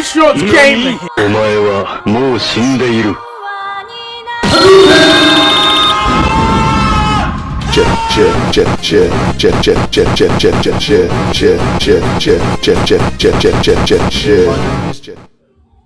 shorts gaming. お前はもう死んでいる。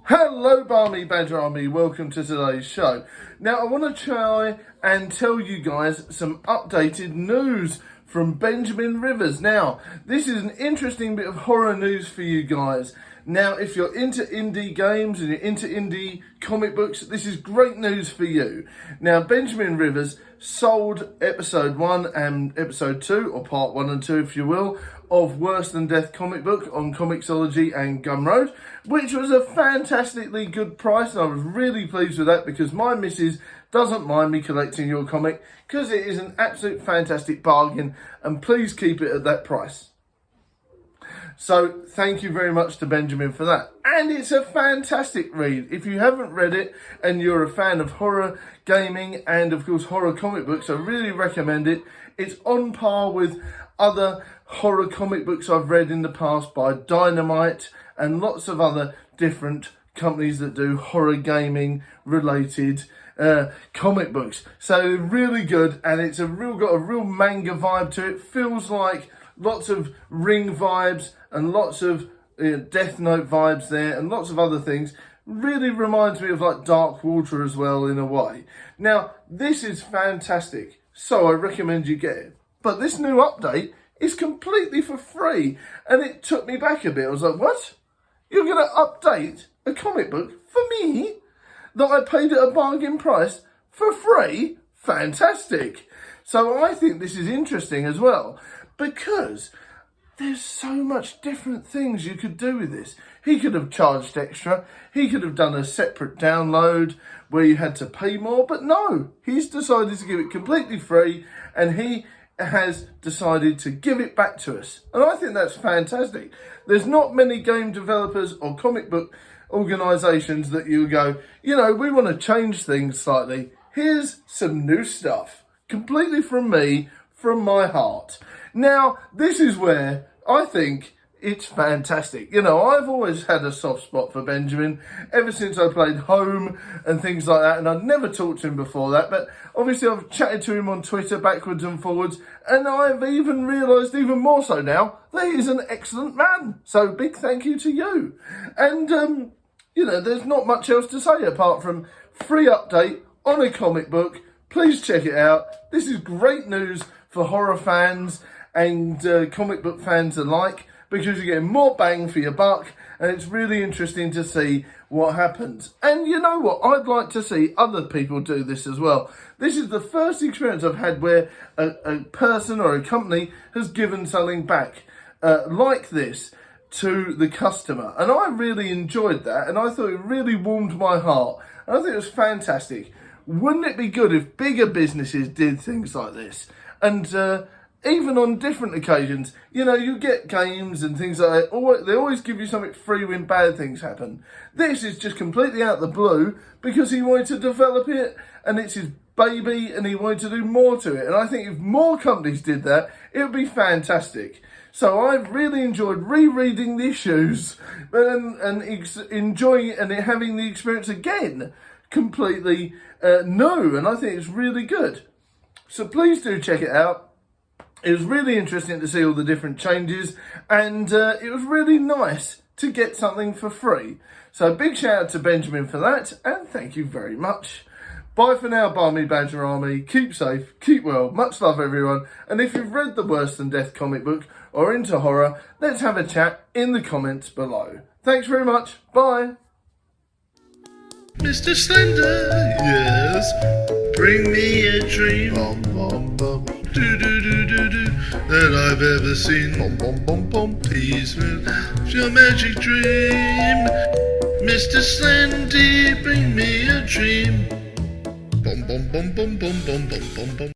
Hello Barmy Badger Army, welcome to today's show. Now I want to try and tell you guys some updated news from Benjamin Rivers. Now, this is an interesting bit of horror news for you guys. Now, if you're into indie games and you're into indie comic books, this is great news for you. Now, Benjamin Rivers sold episode 1 and episode 2, or part 1 and 2 if you will, of Worse Than Death comic book on Comixology and Gumroad, which was a fantastically good price, and I was really pleased with that because my missus doesn't mind me collecting your comic because it is an absolute fantastic bargain, and please keep it at that price. So thank you very much to Benjamin for that. And it's a fantastic read. If you haven't read it and you're a fan of horror gaming and of course horror comic books, I really recommend it. It's on par with other horror comic books I've read in the past by Dynamite and lots of other different companies that do horror gaming related comic books. So really good, and it's got a real manga vibe to it. Feels like lots of Ring vibes and lots of Death Note vibes there and lots of other things. Really reminds me of like Dark Water as well in a way. Now, this is fantastic, so I recommend you get it. But this new update is completely for free, and it took me back a bit. I was like, what? You're going to update a comic book for me that I paid at a bargain price for free? Fantastic. So I think this is interesting as well, because there's so much different things you could do with this. He could have charged extra. He could have done a separate download where you had to pay more, but no, he's decided to give it completely free, and he has decided to give it back to us. And I think that's fantastic. There's not many game developers or comic book organisations that you go, you know, we want to change things slightly. Here's some new stuff, completely from me, from my heart. Now, this is where I think it's fantastic. You know, I've always had a soft spot for Benjamin ever since I played Home and things like that, and I'd never talked to him before that, but obviously I've chatted to him on Twitter backwards and forwards, and I've even realised even more so now that he's an excellent man. So big thank you to you. And, you know, there's not much else to say apart from free update on a comic book. Please check it out. This is great news for horror fans and comic book fans alike, because you're getting more bang for your buck, and it's really interesting to see what happens. And you know what? I'd like to see other people do this as well. This is the first experience I've had where a person or a company has given something back like this to the customer. And I really enjoyed that, and I thought it really warmed my heart. And I think it was fantastic. Wouldn't it be good if bigger businesses did things like this? And even on different occasions, you know, you get games and things like that. They always give you something free when bad things happen. This is just completely out of the blue because he wanted to develop it, and it's his baby, and he wanted to do more to it. And I think if more companies did that, it would be fantastic. So I've really enjoyed rereading the issues and enjoying it and having the experience again completely new. And I think it's really good. So please do check it out. It was really interesting to see all the different changes, and it was really nice to get something for free. So big shout out to Benjamin for that, and thank you very much. Bye for now, Barmy Badger Army. Keep safe, keep well, much love everyone. And if you've read the Worse Than Death comic book or into horror, let's have a chat in the comments below. Thanks very much, bye. Mr. Slender, yes, bring me a dream, bum, bum, bum. Do, that I've ever seen, bum, bum, bum, bum. Please, your magic dream, Mr. Slendy, bring me a dream, bum, bum, bum, bum, bum, bum, bum, bum, bum.